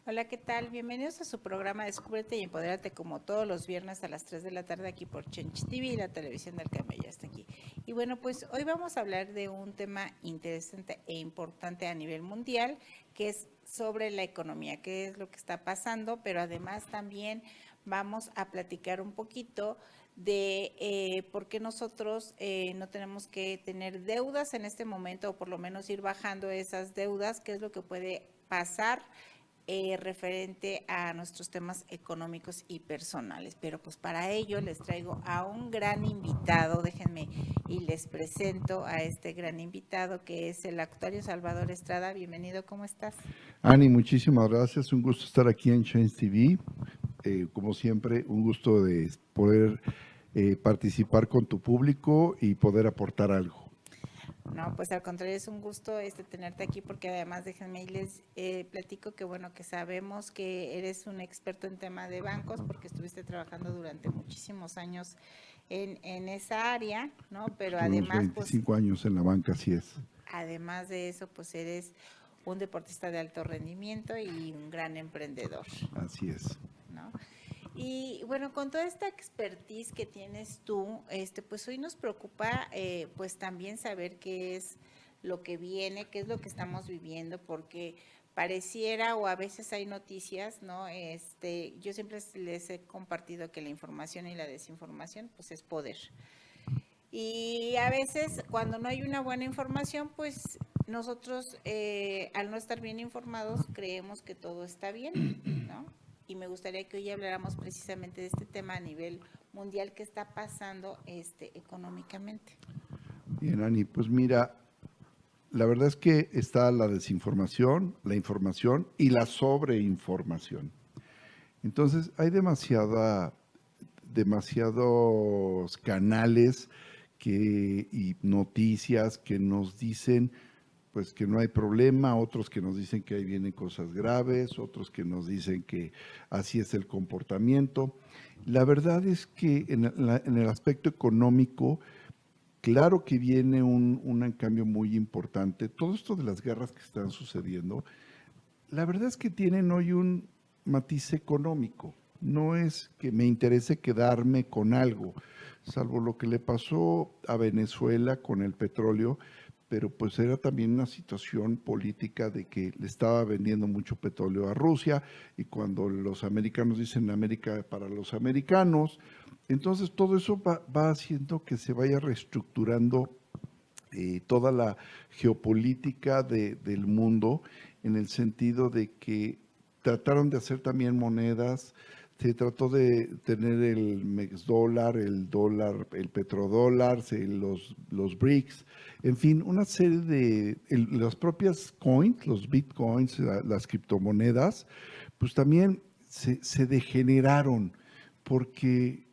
Hola, ¿qué tal? Bienvenidos a su programa Descúbrete y Empodérate, como todos los viernes a las 3 de la tarde aquí por Chench TV, la televisión del cambio ya está aquí. Y bueno, pues hoy vamos a hablar de un tema interesante e importante a nivel mundial, que es sobre la economía, qué es lo que está pasando, pero además también vamos a platicar un poquito de por qué nosotros no tenemos que tener deudas en este momento, o por lo menos ir bajando esas deudas, qué es lo que puede pasar referente a nuestros temas económicos y personales. Pero pues para ello les traigo a un gran invitado, déjenme y les presento a este gran invitado que es el actuario Salvador Estrada. Bienvenido, ¿cómo estás? Ani, muchísimas gracias. Un gusto estar aquí en Change TV. Como siempre, un gusto de poder participar con tu público y poder aportar algo. No, pues al contrario, es un gusto tenerte aquí porque además déjenme y les platico que bueno, que sabemos que eres un experto en tema de bancos porque estuviste trabajando durante muchísimos años en esa área, ¿no? Pero Estuve unos además, pues 25 años en la banca, así es. además de eso, pues eres un deportista de alto rendimiento y un gran emprendedor, Así es. ¿no? Y bueno, con toda esta expertise que tienes tú, pues hoy nos preocupa pues también saber qué es lo que viene, qué es lo que estamos viviendo, porque pareciera o a veces hay noticias, ¿no? Yo siempre les he compartido que la información y la desinformación pues es poder. Y a veces cuando no hay una buena información, pues nosotros al no estar bien informados creemos que todo está bien, ¿no? Y me gustaría que hoy habláramos precisamente de este tema a nivel mundial que está pasando económicamente. Bien, Ani, pues mira, la verdad es que está la desinformación, la información y la sobreinformación. Entonces, hay demasiados canales y noticias que nos dicen pues que no hay problema, otros que nos dicen que ahí vienen cosas graves, otros que nos dicen que así es el comportamiento. La verdad es que en el aspecto económico, claro que viene un cambio muy importante. Todo esto de las guerras que están sucediendo, la verdad es que tienen hoy un matiz económico. No es que me interese quedarme con algo, salvo lo que le pasó a Venezuela con el petróleo, pero pues era también una situación política de que le estaba vendiendo mucho petróleo a Rusia y cuando los americanos dicen América para los americanos, entonces todo eso va haciendo que se vaya reestructurando toda la geopolítica del mundo en el sentido de que trataron de hacer también monedas, se trató de tener el MEX dólar, el petrodólar, los BRICS, en fin, una serie de las propias coins, los bitcoins, las criptomonedas, pues también se degeneraron porque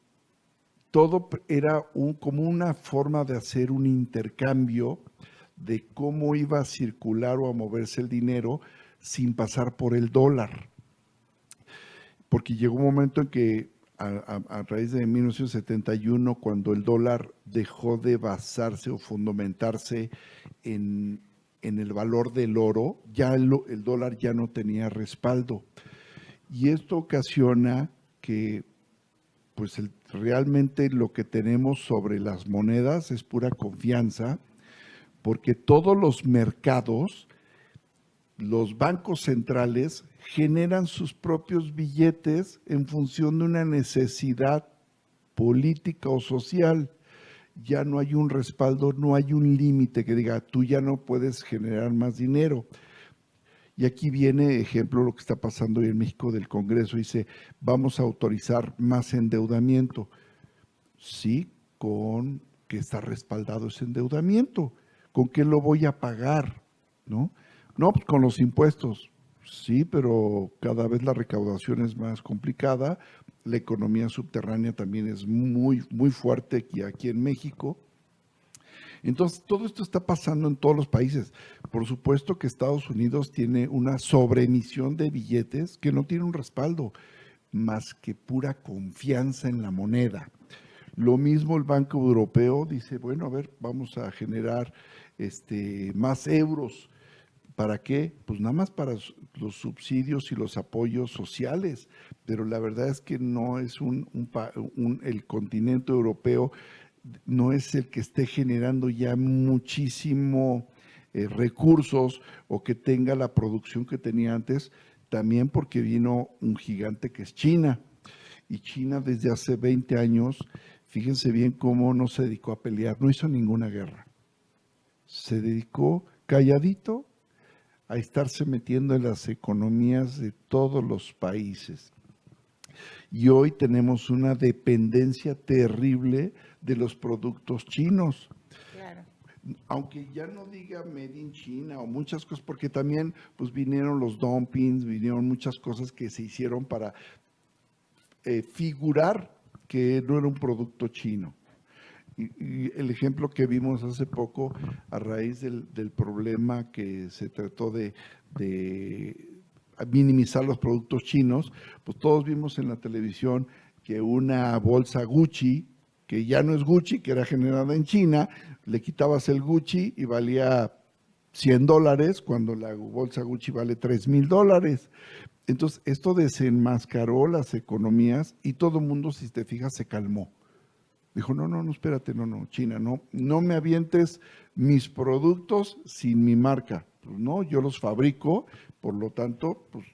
todo era como una forma de hacer un intercambio de cómo iba a circular o a moverse el dinero sin pasar por el dólar. Porque llegó un momento en que a raíz de 1971, cuando el dólar dejó de basarse o fundamentarse en el valor del oro, ya el dólar ya no tenía respaldo. Y esto ocasiona que pues realmente lo que tenemos sobre las monedas es pura confianza, porque todos los mercados, los bancos centrales generan sus propios billetes en función de una necesidad política o social. Ya no hay un respaldo, no hay un límite que diga, tú ya no puedes generar más dinero. Y aquí viene, ejemplo, lo que está pasando hoy en México del Congreso, dice, vamos a autorizar más endeudamiento. Sí, con que está respaldado ese endeudamiento. ¿Con qué lo voy a pagar? ¿No? No, pues con los impuestos. Sí, pero cada vez la recaudación es más complicada. La economía subterránea también es muy fuerte aquí en México. Entonces, todo esto está pasando en todos los países. Por supuesto que Estados Unidos tiene una sobreemisión de billetes que no tiene un respaldo, más que pura confianza en la moneda. Lo mismo el Banco Europeo dice, bueno, a ver, vamos a generar más euros. ¿Para qué? Pues nada más para los subsidios y los apoyos sociales, pero la verdad es que no es el continente europeo no es el que esté generando ya muchísimo recursos o que tenga la producción que tenía antes, también porque vino un gigante que es China. Y China desde hace 20 años, fíjense bien cómo no se dedicó a pelear, no hizo ninguna guerra. Se dedicó calladito a estarse metiendo en las economías de todos los países. Y hoy tenemos una dependencia terrible de los productos chinos. Claro. Aunque ya no diga Made in China o muchas cosas, porque también pues vinieron los dumpings, vinieron muchas cosas que se hicieron para figurar que no era un producto chino. Y el ejemplo que vimos hace poco a raíz del problema que se trató de minimizar los productos chinos, pues todos vimos en la televisión que una bolsa Gucci, que ya no es Gucci, que era generada en China, le quitabas el Gucci y valía $100 cuando la bolsa Gucci vale $3,000. Entonces, esto desenmascaró las economías y todo el mundo, si te fijas, se calmó. Dijo, no, espérate, no, China, no me avientes mis productos sin mi marca. Pues no, yo los fabrico, por lo tanto, pues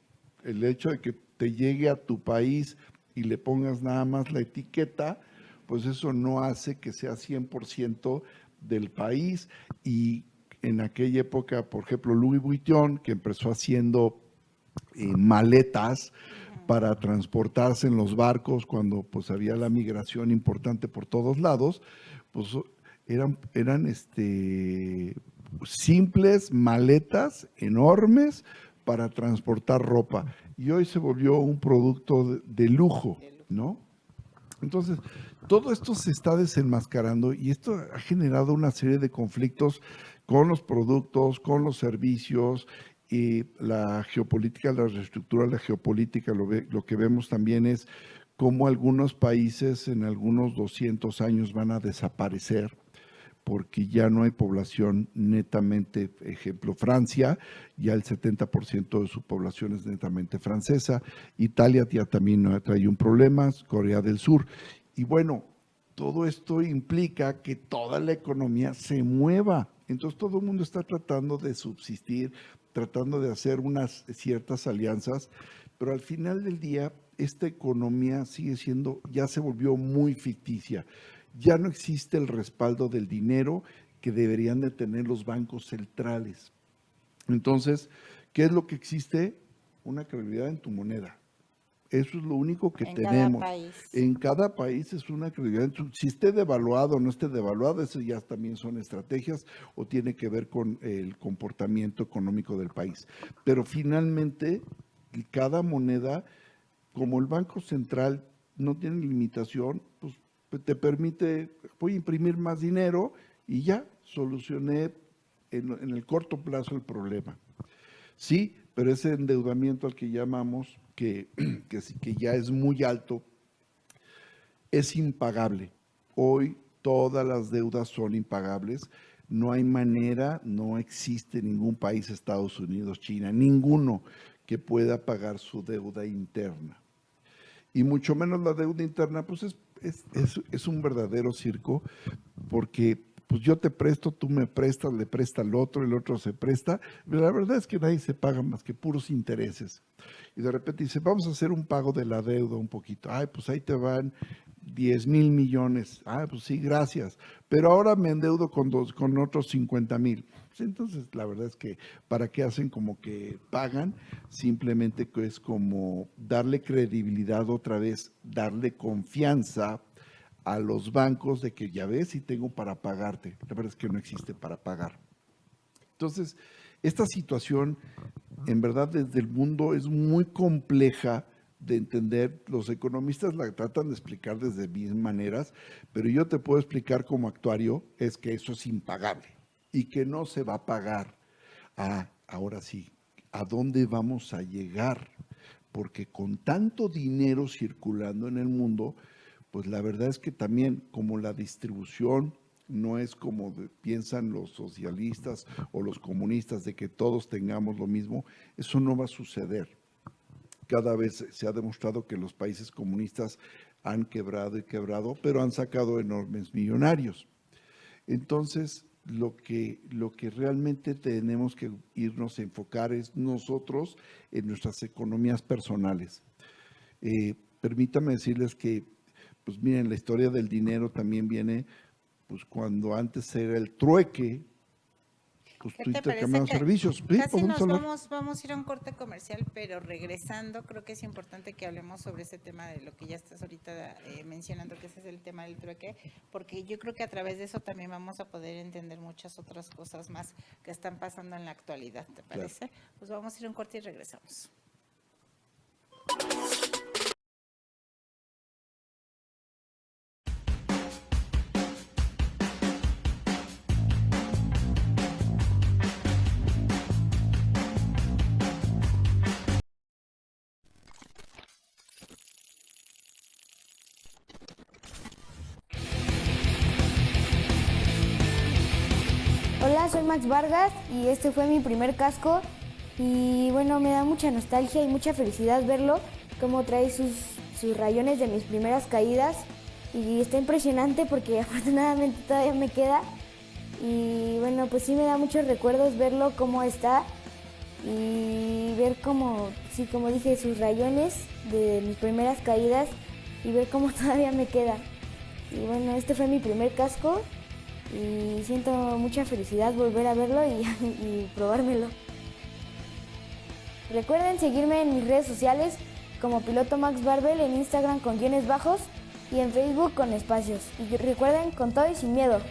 el hecho de que te llegue a tu país y le pongas nada más la etiqueta, pues eso no hace que sea 100% del país. Y en aquella época, por ejemplo, Louis Vuitton, que empezó haciendo maletas para transportarse en los barcos cuando pues había la migración importante por todos lados, pues eran simples maletas enormes para transportar ropa. Y hoy se volvió un producto de lujo, ¿no? Entonces, todo esto se está desenmascarando y esto ha generado una serie de conflictos con los productos, con los servicios, y la geopolítica, la reestructura de la geopolítica, lo que vemos también es cómo algunos países en algunos 200 años van a desaparecer porque ya no hay población netamente, ejemplo, Francia, ya el 70% de su población es netamente francesa, Italia ya también trae un problema, Corea del Sur. Y bueno, todo esto implica que toda la economía se mueva. Entonces todo el mundo está tratando de subsistir, tratando de hacer unas ciertas alianzas, pero al final del día esta economía sigue siendo, ya se volvió muy ficticia. Ya no existe el respaldo del dinero que deberían de tener los bancos centrales. Entonces, ¿qué es lo que existe? Una credibilidad en tu moneda. Eso es lo único que tenemos. En cada país es una credibilidad. Si esté devaluado o no esté devaluado, eso ya también son estrategias o tiene que ver con el comportamiento económico del país. Pero finalmente, cada moneda, como el Banco Central no tiene limitación, pues te permite, voy a imprimir más dinero y ya solucioné en el corto plazo el problema. Sí, pero ese endeudamiento al que llamamos, que ya es muy alto, es impagable. Hoy todas las deudas son impagables. No hay manera, no existe ningún país, Estados Unidos, China, ninguno que pueda pagar su deuda interna. Y mucho menos la deuda interna, pues es un verdadero circo, porque pues yo te presto, tú me prestas, le presta al otro, el otro se presta, pero la verdad es que nadie se paga más que puros intereses. Y de repente dice, vamos a hacer un pago de la deuda un poquito. Ay, pues ahí te van 10,000 millones. Ah, pues sí, gracias. Pero ahora me endeudo con otros 50,000. Pues entonces, la verdad es que, ¿para qué hacen como que pagan? Simplemente que es como darle credibilidad otra vez, darle confianza a los bancos de que ya ves si tengo para pagarte. La verdad es que no existe para pagar. Entonces, esta situación, en verdad, desde el mundo es muy compleja de entender. Los economistas la tratan de explicar desde mis maneras, pero yo te puedo explicar como actuario, es que eso es impagable y que no se va a pagar. Ah, ahora sí, ¿a dónde vamos a llegar? Porque con tanto dinero circulando en el mundo, pues la verdad es que también como la distribución no es como piensan los socialistas o los comunistas de que todos tengamos lo mismo, eso no va a suceder. Cada vez se ha demostrado que los países comunistas han quebrado y quebrado, pero han sacado enormes millonarios. Entonces, lo que realmente tenemos que irnos a enfocar es nosotros en nuestras economías personales. Permítame decirles que, pues miren, la historia del dinero también viene, pues cuando antes era el trueque, pues ¿Qué tú te parece intercambiabas que servicios. Sí, casi podemos nos hablar. vamos a ir a un corte comercial, pero regresando creo que es importante que hablemos sobre ese tema de lo que ya estás ahorita mencionando, que ese es el tema del trueque, porque yo creo que a través de eso también vamos a poder entender muchas otras cosas más que están pasando en la actualidad, ¿te parece? Claro. Pues vamos a ir a un corte y regresamos. Hola, soy Max Vargas y este fue mi primer casco y bueno, me da mucha nostalgia y mucha felicidad verlo, cómo trae sus rayones de mis primeras caídas y está impresionante porque afortunadamente todavía me queda y bueno, pues sí me da muchos recuerdos verlo cómo está y ver cómo, sí, como dije, sus rayones de mis primeras caídas y ver cómo todavía me queda. Y bueno, este fue mi primer casco y siento mucha felicidad volver a verlo y probármelo. Recuerden seguirme en mis redes sociales como Piloto Max Barbell, en Instagram con guiones bajos y en Facebook con espacios. Y recuerden, con todo y sin miedo.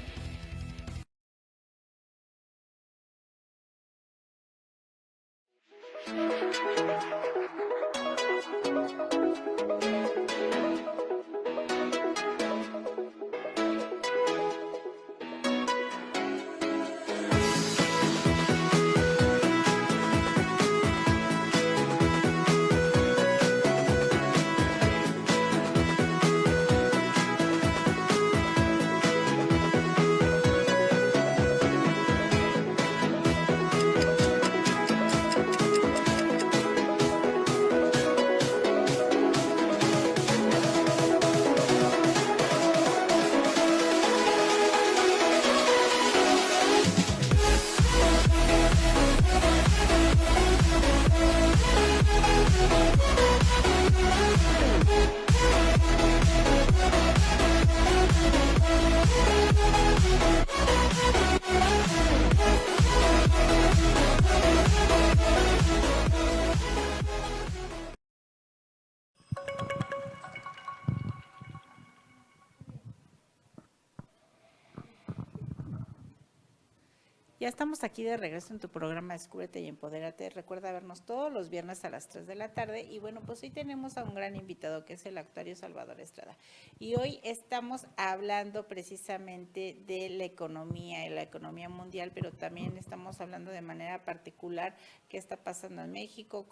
Ya estamos aquí de regreso en tu programa Descúbrete y Empodérate. Recuerda vernos todos los viernes a las 3 de la tarde. Y bueno, pues hoy tenemos a un gran invitado que es el actuario Salvador Estrada. Y hoy estamos hablando precisamente de la economía mundial, pero también estamos hablando de manera particular qué está pasando en México,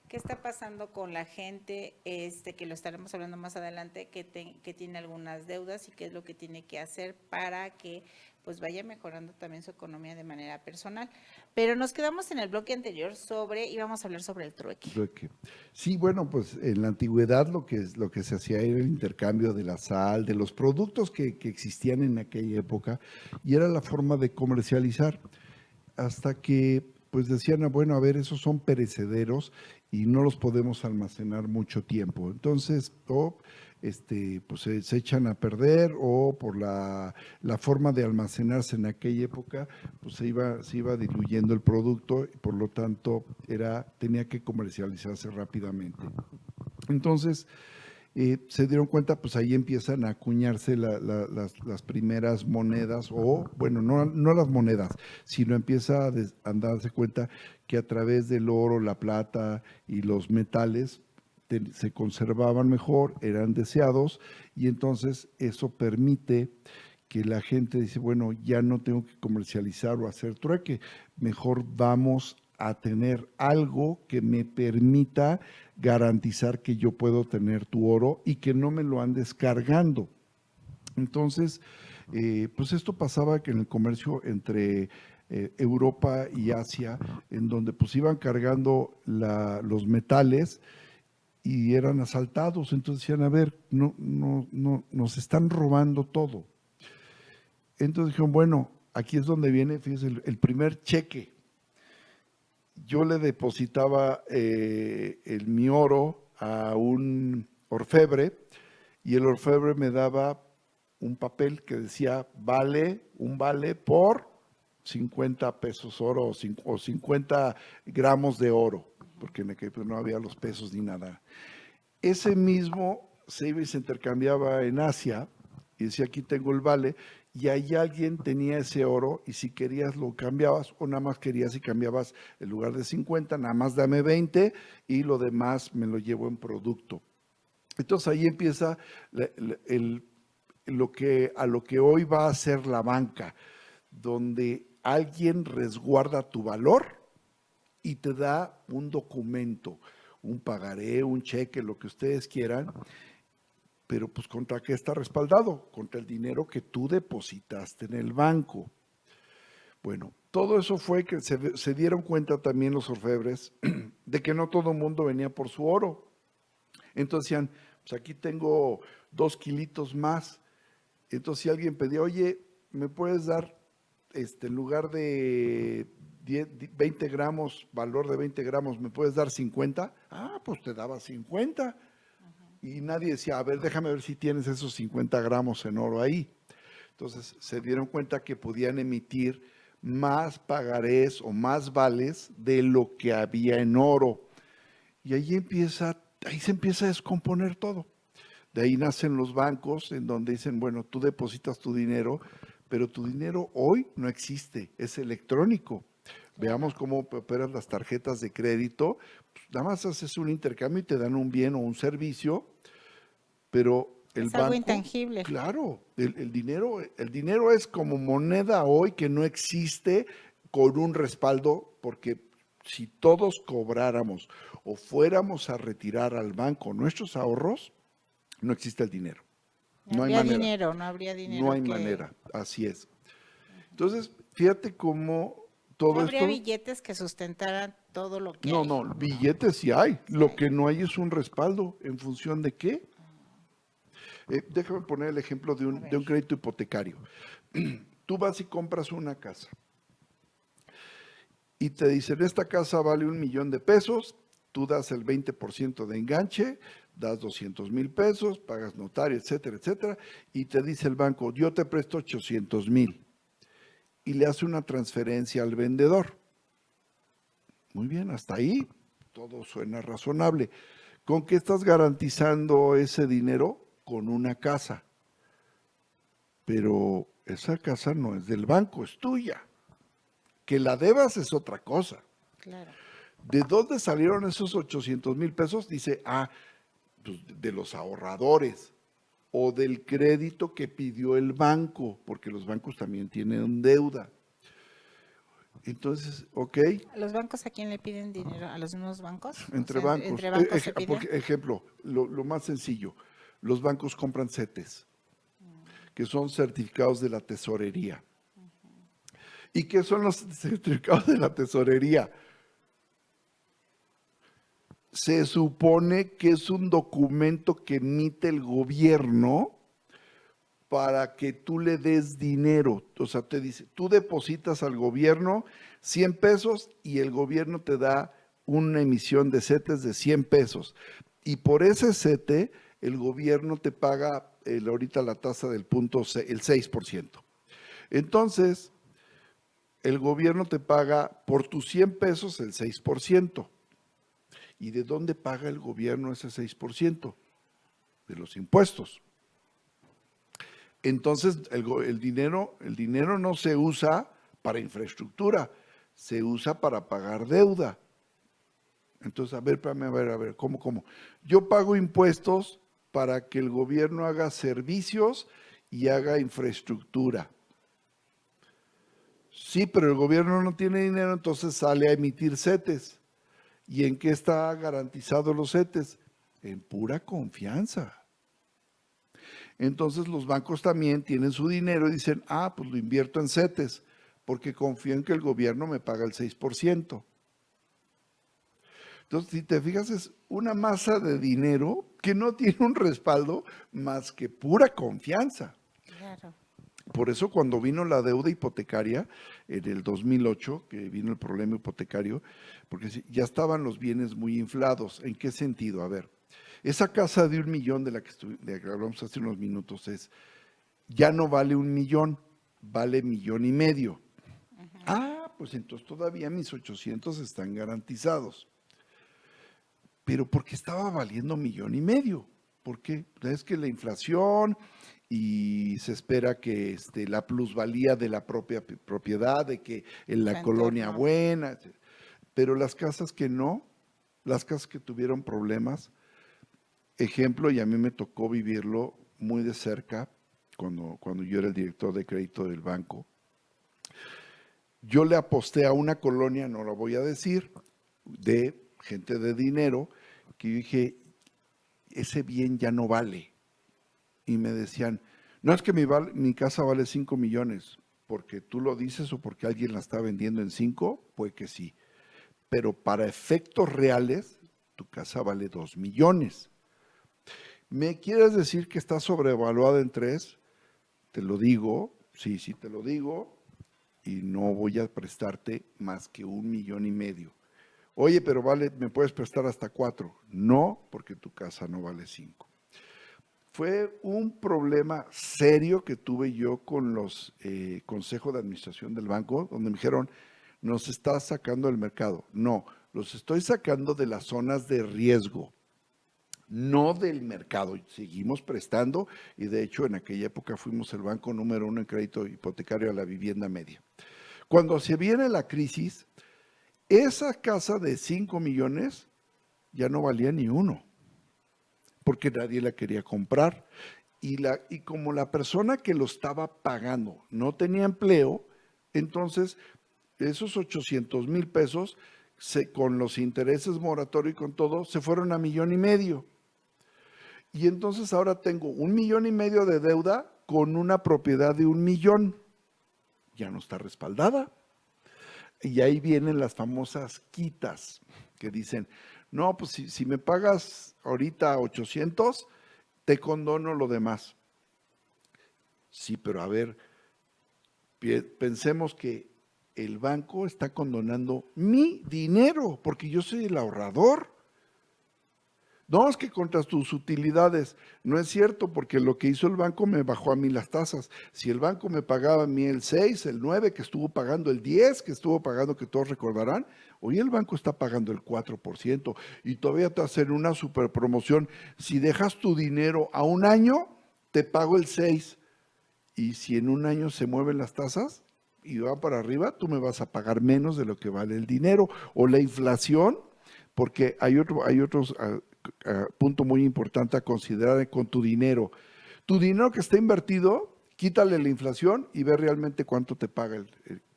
qué está pasando con la gente, que lo estaremos hablando más adelante, que tiene algunas deudas y qué es lo que tiene que hacer para que pues vaya mejorando también su economía de manera personal. Pero nos quedamos en el bloque anterior íbamos a hablar sobre el trueque. Sí, bueno, pues en la antigüedad lo que se hacía era el intercambio de la sal, de los productos que existían en aquella época, y era la forma de comercializar, hasta que pues decían, bueno, a ver, esos son perecederos y no los podemos almacenar mucho tiempo. Entonces, pues se echan a perder, o por la forma de almacenarse en aquella época, pues se iba diluyendo el producto y por lo tanto tenía que comercializarse rápidamente. Entonces, se dieron cuenta, pues ahí empiezan a acuñarse las primeras monedas, o bueno, no las monedas, sino empieza a darse cuenta que a través del oro, la plata y los metales se conservaban mejor, eran deseados, y entonces eso permite que la gente dice, bueno, ya no tengo que comercializar o hacer trueque, mejor vamos a tener algo que me permita garantizar que yo puedo tener tu oro y que no me lo andes cargando. Entonces, Pues esto pasaba que en el comercio entre Europa y Asia, en donde pues iban cargando los metales y eran asaltados, entonces decían, a ver, no, nos están robando todo. Entonces dijeron, bueno, aquí es donde viene, fíjense, el primer cheque. Yo le depositaba mi oro a un orfebre y el orfebre me daba un papel que decía un vale por 50 pesos oro o 50 gramos de oro, porque en aquel no había los pesos ni nada. Ese mismo se iba y se intercambiaba en Asia y decía, aquí tengo el vale, y ahí alguien tenía ese oro y si querías lo cambiabas o nada más querías y cambiabas en lugar de 50, nada más dame 20 y lo demás me lo llevo en producto. Entonces ahí empieza a lo que hoy va a ser la banca, donde alguien resguarda tu valor y te da un documento, un pagaré, un cheque, lo que ustedes quieran, pero pues ¿contra qué está respaldado? Contra el dinero que tú depositaste en el banco. Bueno, todo eso fue que se dieron cuenta también los orfebres de que no todo el mundo venía por su oro. Entonces decían, pues aquí tengo 2 kilitos más. Entonces si alguien pedía, oye, ¿me puedes dar en lugar de 20 gramos, valor de 20 gramos, ¿me puedes dar 50? Ah, pues te daba 50. Y nadie decía, a ver, déjame ver si tienes esos 50 gramos en oro ahí. Entonces se dieron cuenta que podían emitir más pagarés o más vales de lo que había en oro. Y ahí se empieza a descomponer todo. De ahí nacen los bancos en donde dicen, bueno, tú depositas tu dinero, pero tu dinero hoy no existe, es electrónico. Veamos cómo operan las tarjetas de crédito. Pues nada más haces un intercambio y te dan un bien o un servicio, pero el Es banco, algo intangible. claro, el dinero es como moneda hoy que no existe con un respaldo, porque si todos cobráramos o fuéramos a retirar al banco nuestros ahorros, no existe el dinero. No habría dinero, no habría dinero. No hay manera, así es. Entonces, fíjate cómo todo no habría esto. billetes que sustentaran todo lo que No, hay. no, billetes sí hay. Lo que no hay es un respaldo. ¿En función de qué? Déjame poner el ejemplo de un crédito hipotecario. Tú vas y compras una casa y te dicen, esta casa vale $1,000,000 de pesos, tú das el 20% de enganche, das 200,000 pesos, pagas notario, etcétera, etcétera, y te dice el banco, yo te presto 800,000 y le hace una transferencia al vendedor. Muy bien, hasta ahí todo suena razonable. ¿Con qué estás garantizando ese dinero? Con una casa. Pero esa casa no es del banco, es tuya. Que la debas es otra cosa. Claro. ¿De dónde salieron esos 800,000 pesos? Dice, pues de los ahorradores o del crédito que pidió el banco, porque los bancos también tienen deuda. Entonces, ok. ¿Los bancos a quién le piden dinero? ¿A los mismos bancos? Entre O sea, bancos. ¿Entre bancos se piden? Por ejemplo, lo más sencillo, los bancos compran CETES, que son certificados de la tesorería. ¿Y qué son los certificados de la tesorería? Se supone que es un documento que emite el gobierno para que tú le des dinero. O sea, te dice, tú depositas al gobierno 100 pesos y el gobierno te da una emisión de CETES de 100 pesos. Y por ese CETE, el gobierno te paga ahorita la tasa del el 6%. Entonces, el gobierno te paga por tus 100 pesos el 6%. ¿Y de dónde paga el gobierno ese 6%? De los impuestos. Entonces, el dinero no se usa para infraestructura, se usa para pagar deuda. Entonces, a ver, ¿cómo? Yo pago impuestos para que el gobierno haga servicios y haga infraestructura. Sí, pero el gobierno no tiene dinero, entonces sale a emitir CETES. ¿Y en qué está garantizado los CETES? En pura confianza. Entonces los bancos también tienen su dinero y dicen, pues lo invierto en CETES, porque confío en que el gobierno me paga el 6%. Entonces, si te fijas, es una masa de dinero que no tiene un respaldo más que pura confianza. Claro. Por eso cuando vino la deuda hipotecaria en el 2008, que vino el problema hipotecario, porque ya estaban los bienes muy inflados. ¿En qué sentido? A ver, esa casa de 1 millón de la que hablamos hace unos minutos ya no vale 1 millón, vale 1,5 millones. Pues entonces todavía mis 800 están garantizados. Pero porque estaba valiendo 1,5 millones. ¿Por qué? Es que la inflación y se espera que la plusvalía de la propia propiedad, de que en la colonia buena, pero las casas que no, las casas que tuvieron problemas, ejemplo, y a mí me tocó vivirlo muy de cerca cuando yo era el director de crédito del banco. Yo le aposté a una colonia, no lo voy a decir, de gente de dinero, que yo dije, ese bien ya no vale. Y me decían, no es que mi casa vale 5 millones, porque tú lo dices o porque alguien la está vendiendo en 5, puede que sí. Pero para efectos reales, tu casa vale 2 millones. ¿Me quieres decir que está sobrevaluada en 3? Te lo digo, sí te lo digo, y no voy a prestarte más que 1,5 millones. Oye, pero me puedes prestar hasta 4. No, porque tu casa no vale 5. Fue un problema serio que tuve yo con los consejos de administración del banco, donde me dijeron, nos estás sacando del mercado. No, los estoy sacando de las zonas de riesgo, no del mercado. Seguimos prestando y de hecho en aquella época fuimos el banco número 1 en crédito hipotecario a la vivienda media. Cuando se viene la crisis, esa casa de 5 millones ya no valía ni 1, porque nadie la quería comprar. Y como la persona que lo estaba pagando no tenía empleo, entonces esos 800,000 pesos, con los intereses moratorios y con todo, se fueron a 1,5 millones. Y entonces ahora tengo 1,5 millones de deuda con una propiedad de 1 millón. Ya no está respaldada. Y ahí vienen las famosas quitas que dicen, no, pues si me pagas ahorita 800, te condono lo demás. Sí, pero a ver, pensemos que el banco está condonando mi dinero, porque yo soy el ahorrador. No, es que contra tus utilidades. No es cierto, porque lo que hizo el banco me bajó a mí las tasas. Si el banco me pagaba a mí el 6, el 9, que estuvo pagando el 10, que estuvo pagando, que todos recordarán, hoy el banco está pagando el 4% y todavía te hacen una super promoción. Si dejas tu dinero a 1 año, te pago el 6. Y si en 1 año se mueven las tasas y va para arriba, tú me vas a pagar menos de lo que vale el dinero. O la inflación, porque hay otros punto muy importante a considerar con tu dinero. Tu dinero que está invertido, quítale la inflación y ve realmente cuánto te paga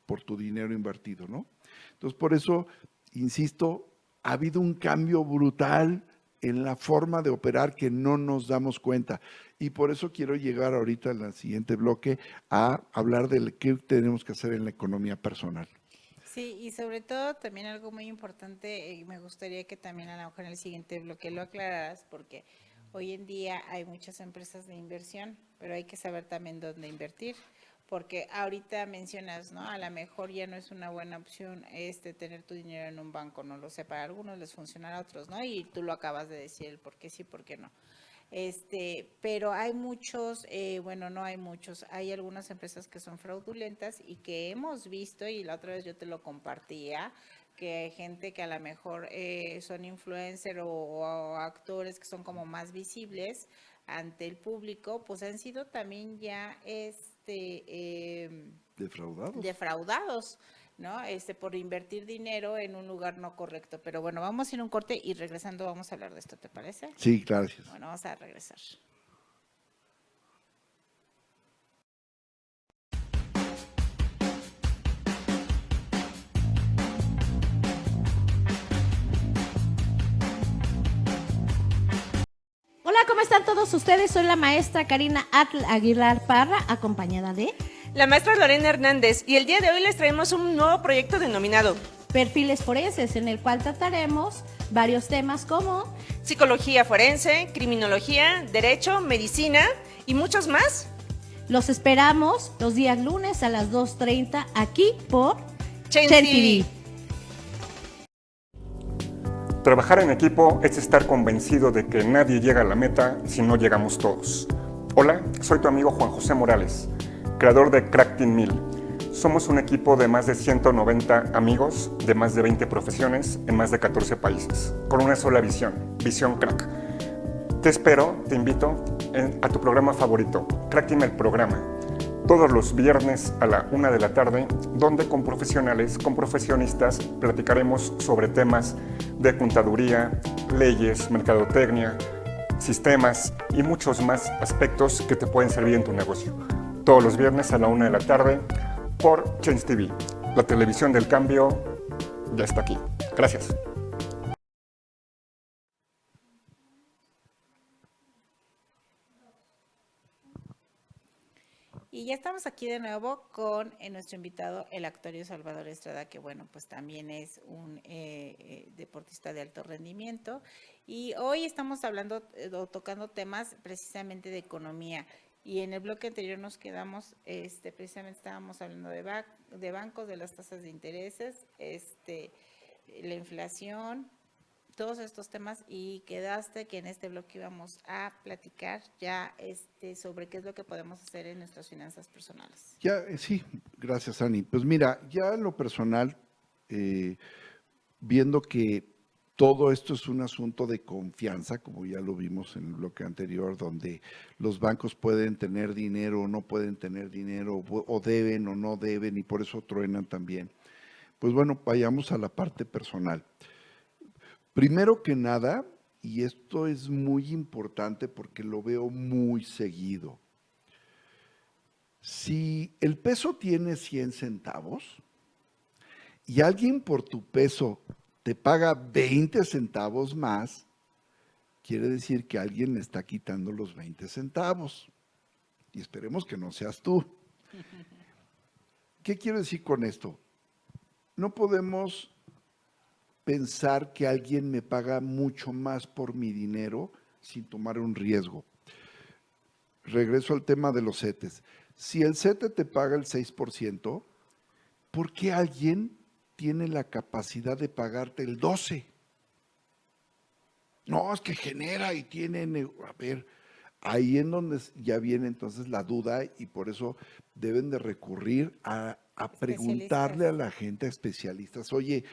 por tu dinero invertido, ¿no? Entonces, por eso, insisto, ha habido un cambio brutal en la forma de operar que no nos damos cuenta. Y por eso quiero llegar ahorita en el siguiente bloque a hablar de qué tenemos que hacer en la economía personal. Sí, y sobre todo también algo muy importante, me gustaría que también a lo mejor en el siguiente bloque lo aclararas, porque hoy en día hay muchas empresas de inversión, pero hay que saber también dónde invertir, porque ahorita mencionas, ¿no? A lo mejor ya no es una buena opción tener tu dinero en un banco, no lo sé, para algunos les funcionará, a otros, ¿no? Y tú lo acabas de decir, el por qué sí, por qué no. Pero hay muchos, no hay muchos, hay algunas empresas que son fraudulentas y que hemos visto, y la otra vez yo te lo compartía, que hay gente que a lo mejor son influencer o actores que son como más visibles ante el público, pues han sido también ya defraudados, ¿no? Por invertir dinero en un lugar no correcto. Pero bueno, vamos a ir a un corte y regresando vamos a hablar de esto, ¿te parece? Sí, gracias. Bueno, vamos a regresar. Hola, ¿cómo están todos ustedes? Soy la maestra Karina Atl Aguilar Parra, acompañada de la maestra Lorena Hernández, y el día de hoy les traemos un nuevo proyecto denominado Perfiles Forenses, en el cual trataremos varios temas como psicología forense, criminología, derecho, medicina y muchos más. Los esperamos los días lunes a las 2:30 aquí por Chen Chen TV. TV. Trabajar en equipo es estar convencido de que nadie llega a la meta si no llegamos todos. Hola, soy tu amigo Juan José Morales, creador de Crack Team 1000. Somos un equipo de más de 190 amigos de más de 20 profesiones en más de 14 países, con una sola visión, Visión Crack. Te espero, te invito a tu programa favorito, Crack Team el programa, todos los viernes a la 1 de la tarde, donde con profesionales, con profesionistas, platicaremos sobre temas de contaduría, leyes, mercadotecnia, sistemas y muchos más aspectos que te pueden servir en tu negocio. Todos los viernes a la 1 de la tarde por Change TV. La televisión del cambio ya está aquí. Gracias. Y ya estamos aquí de nuevo con nuestro invitado, el actuario Salvador Estrada, que bueno, pues también es un deportista de alto rendimiento. Y hoy estamos hablando o tocando temas precisamente de economía. Y en el bloque anterior nos quedamos, precisamente estábamos hablando de bancos, de las tasas de intereses, la inflación, todos estos temas, y quedaste que en este bloque íbamos a platicar ya sobre qué es lo que podemos hacer en nuestras finanzas personales. Ya, sí, gracias, Ani. Pues mira, ya en lo personal, viendo que todo esto es un asunto de confianza, como ya lo vimos en el bloque anterior, donde los bancos pueden tener dinero o no pueden tener dinero, o deben o no deben, y por eso truenan también. Pues bueno, vayamos a la parte personal. Primero que nada, y esto es muy importante porque lo veo muy seguido, si el peso tiene 100 centavos y alguien por tu peso te paga 20 centavos más, quiere decir que alguien le está quitando los 20 centavos. Y esperemos que no seas tú. ¿Qué quiero decir con esto? No podemos pensar que alguien me paga mucho más por mi dinero sin tomar un riesgo. Regreso al tema de los CETES. Si el CETE te paga el 6%, ¿por qué alguien tiene la capacidad de pagarte el 12%? No, es que genera y tiene, a ver, ahí en donde ya viene entonces la duda, y por eso deben de recurrir a preguntarle a la gente, a especialistas, oye,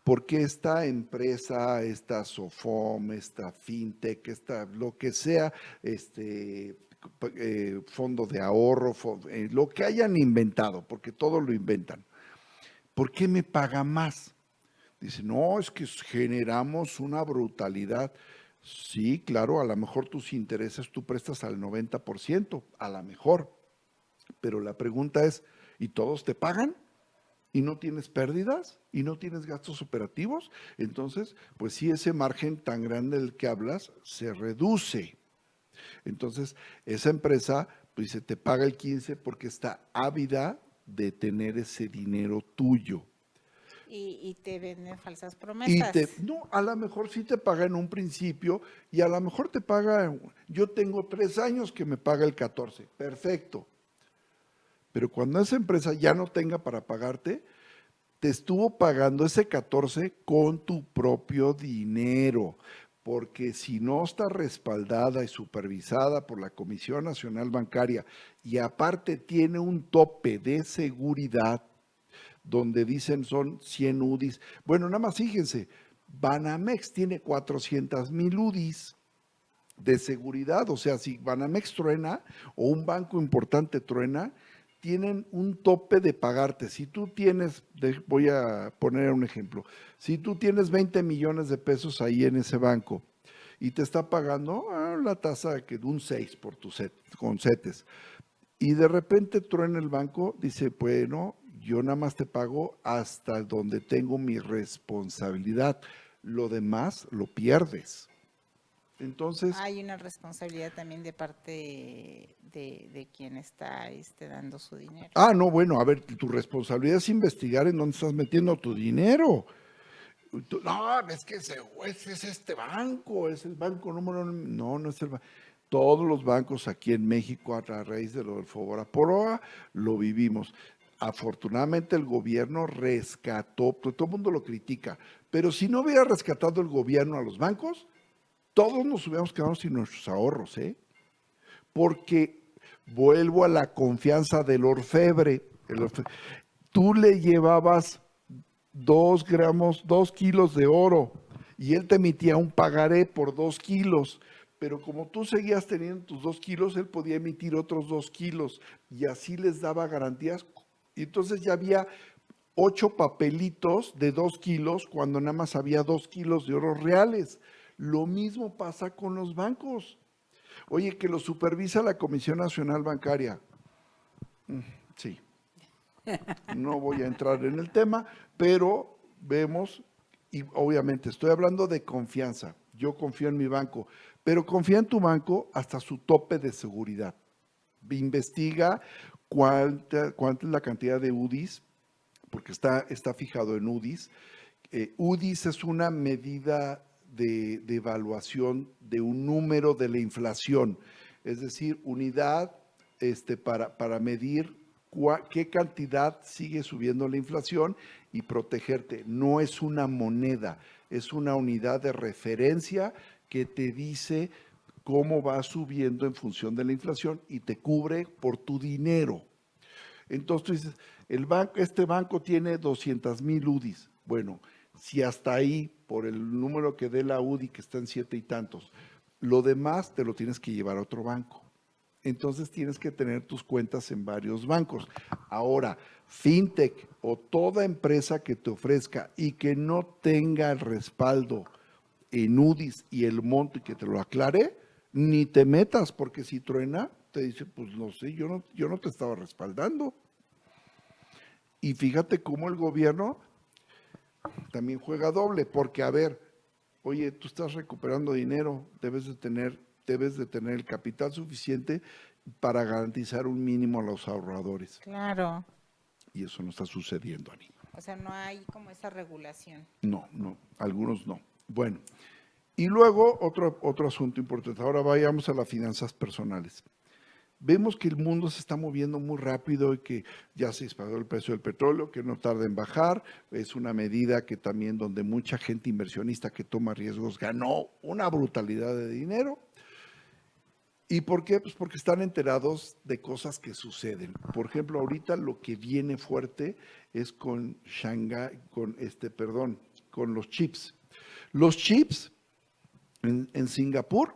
¿por qué esta empresa, esta SOFOM, esta FinTech, esta lo que sea, fondo de ahorro, lo que hayan inventado, porque todo lo inventan, ¿por qué me paga más? Dice, no, es que generamos una brutalidad. Sí, claro, a lo mejor tus intereses tú prestas al 90%, a lo mejor, pero la pregunta es, ¿y todos te pagan? ¿Y no tienes pérdidas? ¿Y no tienes gastos operativos? Entonces, pues sí, ese margen tan grande del que hablas se reduce. Entonces, esa empresa, pues se te paga el 15% porque está ávida de tener ese dinero tuyo. Y te venden falsas promesas. No, a lo mejor sí te paga en un principio y a lo mejor te paga, yo tengo 3 años que me paga el 14%, perfecto. Pero cuando esa empresa ya no tenga para pagarte, te estuvo pagando ese 14% con tu propio dinero, porque si no está respaldada y supervisada por la Comisión Nacional Bancaria y aparte tiene un tope de seguridad, donde dicen son 100 UDIs. Bueno, nada más fíjense, Banamex tiene 400,000 UDIs de seguridad, o sea, si Banamex truena o un banco importante truena, tienen un tope de pagarte. Si tú tienes, voy a poner un ejemplo, si tú tienes 20 millones de pesos ahí en ese banco y te está pagando la tasa de un 6 por tu con CETES, y de repente truena el banco, dice, bueno, yo nada más te pago hasta donde tengo mi responsabilidad, lo demás lo pierdes. Entonces, Hay una responsabilidad también de parte de quien está dando su dinero. no, bueno, a ver, tu responsabilidad es investigar en dónde estás metiendo tu dinero. No, es que es este banco, es el banco número, no, no es el banco. Todos los bancos aquí en México, a raíz de lo del Fobora lo vivimos. Afortunadamente el gobierno rescató, todo el mundo lo critica, pero si no hubiera rescatado el gobierno a los bancos, todos nos hubiéramos quedado sin nuestros ahorros, porque vuelvo a la confianza del orfebre. Tú le llevabas 2 kilos de oro y él te emitía un pagaré por 2 kilos, pero como tú seguías teniendo tus 2 kilos, él podía emitir otros 2 kilos y así les daba garantías. Y entonces ya había 8 papelitos de 2 kilos cuando nada más había 2 kilos de oro reales. Lo mismo pasa con los bancos. Oye, que lo supervisa la Comisión Nacional Bancaria. Sí. No voy a entrar en el tema, pero vemos, y obviamente estoy hablando de confianza. Yo confío en mi banco, pero confía en tu banco hasta su tope de seguridad. Investiga cuánta es la cantidad de UDIs, porque está fijado en UDIs. UDIs es una medida de evaluación de un número de la inflación, es decir, unidad para medir qué cantidad sigue subiendo la inflación y protegerte. No es una moneda, es una unidad de referencia que te dice cómo va subiendo en función de la inflación y te cubre por tu dinero. Entonces tú dices, este banco tiene 200,000 UDIs. Bueno, si hasta ahí, por el número que dé la UDI, que está en 7 y tantos, lo demás te lo tienes que llevar a otro banco. Entonces tienes que tener tus cuentas en varios bancos. Ahora, fintech o toda empresa que te ofrezca y que no tenga el respaldo en UDIs y el monto y que te lo aclare, ni te metas, porque si truena, te dice, pues no sé, yo no te estaba respaldando. Y fíjate cómo el gobierno también juega doble, porque a ver, oye, tú estás recuperando dinero, debes de tener el capital suficiente para garantizar un mínimo a los ahorradores. Claro. Y eso no está sucediendo, Ani. O sea, no hay como esa regulación. No, algunos no. Bueno, y luego otro asunto importante. Ahora vayamos a las finanzas personales. Vemos que el mundo se está moviendo muy rápido y que ya se disparó el precio del petróleo, que no tarda en bajar. Es una medida que también donde mucha gente inversionista que toma riesgos ganó una brutalidad de dinero. ¿Y por qué? Pues porque están enterados de cosas que suceden. Por ejemplo, ahorita lo que viene fuerte es con Shanghái, con los chips. Los chips en Singapur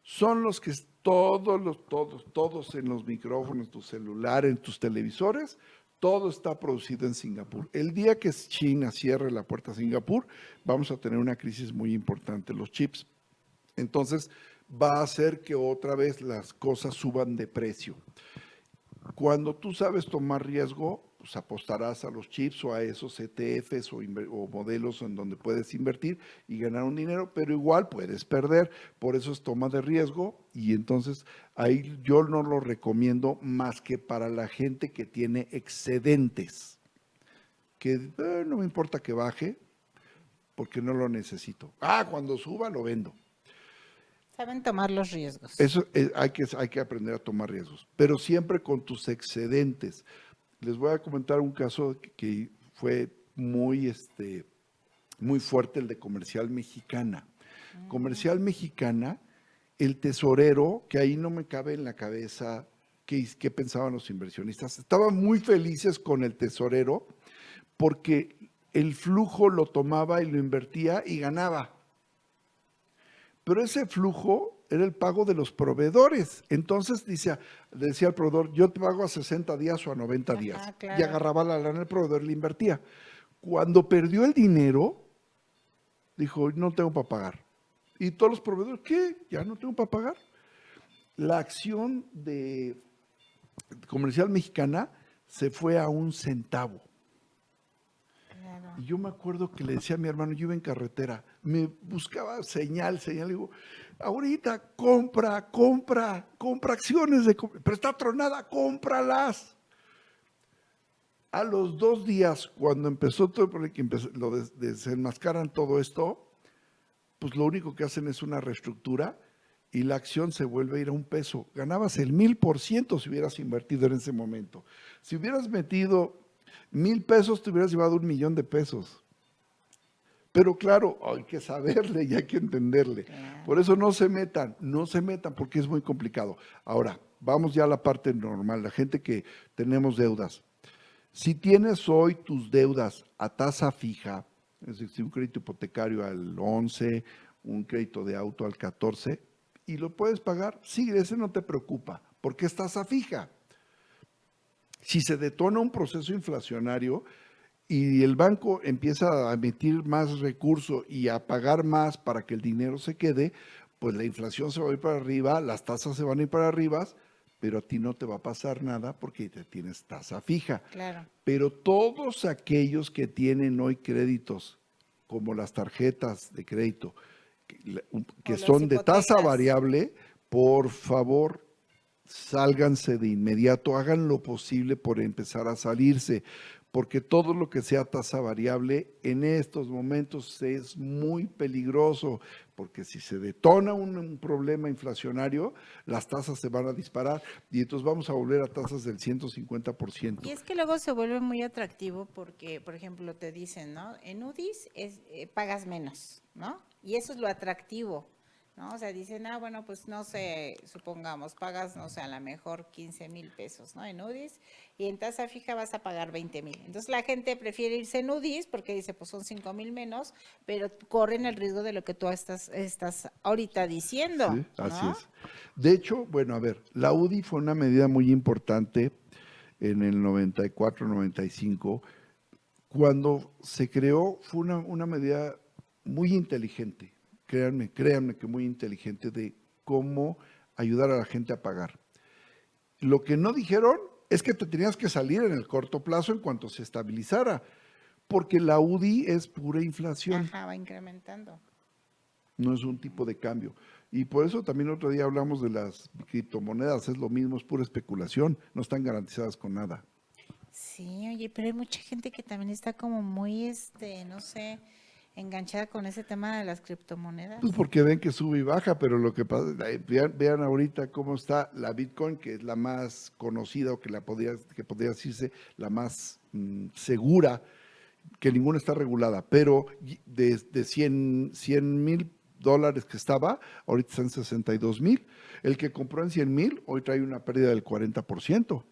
son los que todos en los micrófonos, tu celular, en tus televisores, todo está producido en Singapur. El día que China cierre la puerta a Singapur, vamos a tener una crisis muy importante, los chips. Entonces, va a hacer que otra vez las cosas suban de precio. Cuando tú sabes tomar riesgo, pues apostarás a los chips o a esos ETFs o modelos en donde puedes invertir y ganar un dinero, pero igual puedes perder. Por eso es toma de riesgo y entonces ahí yo no lo recomiendo más que para la gente que tiene excedentes, que no me importa que baje porque no lo necesito. Cuando suba lo vendo. Saben tomar los riesgos. Eso hay que aprender a tomar riesgos, pero siempre con tus excedentes. Les voy a comentar un caso que fue muy fuerte, el de Comercial Mexicana. Comercial Mexicana, el tesorero, que ahí no me cabe en la cabeza qué pensaban los inversionistas, estaban muy felices con el tesorero porque el flujo lo tomaba y lo invertía y ganaba. Pero ese flujo era el pago de los proveedores. Entonces decía el proveedor, yo te pago a 60 días o a 90 días. Claro. Y agarraba la lana, el proveedor le invertía. Cuando perdió el dinero, dijo, no tengo para pagar. Y todos los proveedores, ¿qué? ¿Ya no tengo para pagar? La acción de Comercial Mexicana se fue a 1 centavo. Claro. Y yo me acuerdo que le decía a mi hermano, yo iba en carretera, me buscaba señal, digo, ahorita compra acciones, pero está tronada, cómpralas. A los 2 días, cuando empezó todo, desenmascaran todo esto, pues lo único que hacen es una reestructura y la acción se vuelve a ir a $1. Ganabas el 1000% si hubieras invertido en ese momento. Si hubieras metido $1,000, te hubieras llevado $1,000,000. Pero claro, hay que saberle y hay que entenderle. Por eso no se metan porque es muy complicado. Ahora, vamos ya a la parte normal, la gente que tenemos deudas. Si tienes hoy tus deudas a tasa fija, es decir, un crédito hipotecario al 11, un crédito de auto al 14, y lo puedes pagar, sí, ese no te preocupa, porque es tasa fija. Si se detona un proceso inflacionario y el banco empieza a emitir más recursos y a pagar más para que el dinero se quede, pues la inflación se va a ir para arriba, las tasas se van a ir para arriba, pero a ti no te va a pasar nada porque te tienes tasa fija. Claro. Pero todos aquellos que tienen hoy créditos, como las tarjetas de crédito, que son de tasa variable, por favor, sálganse de inmediato, hagan lo posible por empezar a salirse, porque todo lo que sea tasa variable en estos momentos es muy peligroso, porque si se detona un problema inflacionario, las tasas se van a disparar y entonces vamos a volver a tasas del 150%. Y es que luego se vuelve muy atractivo porque, por ejemplo, te dicen, ¿no? En UDIs pagas menos, ¿no? Y eso es lo atractivo, ¿no? O sea, dicen, bueno, pues no sé, supongamos, pagas, no sé, a lo mejor 15,000 pesos, ¿no? En UDIs, y en tasa fija vas a pagar 20,000. Entonces la gente prefiere irse en UDIs porque dice, pues son 5,000 menos, pero corren el riesgo de lo que tú estás ahorita diciendo. Sí, ¿no? así es. De hecho, bueno, a ver, la UDI fue una medida muy importante en el 94, 95. Cuando se creó, fue una medida muy inteligente. Créanme que muy inteligente de cómo ayudar a la gente a pagar. Lo que no dijeron es que te tenías que salir en el corto plazo en cuanto se estabilizara, porque la UDI es pura inflación. Ajá, va incrementando. No es un tipo de cambio. Y por eso también otro día hablamos de las criptomonedas, es lo mismo, es pura especulación, no están garantizadas con nada. Sí, oye, pero hay mucha gente que también está como muy, no sé, enganchada con ese tema de las criptomonedas. Pues porque ven que sube y baja, pero lo que pasa, vean ahorita cómo está la Bitcoin, que es la más conocida o que podría decirse la más segura, que ninguna está regulada, pero de $100,000 que estaba, ahorita están 62,000. El que compró en 100,000, hoy trae una pérdida del 40%.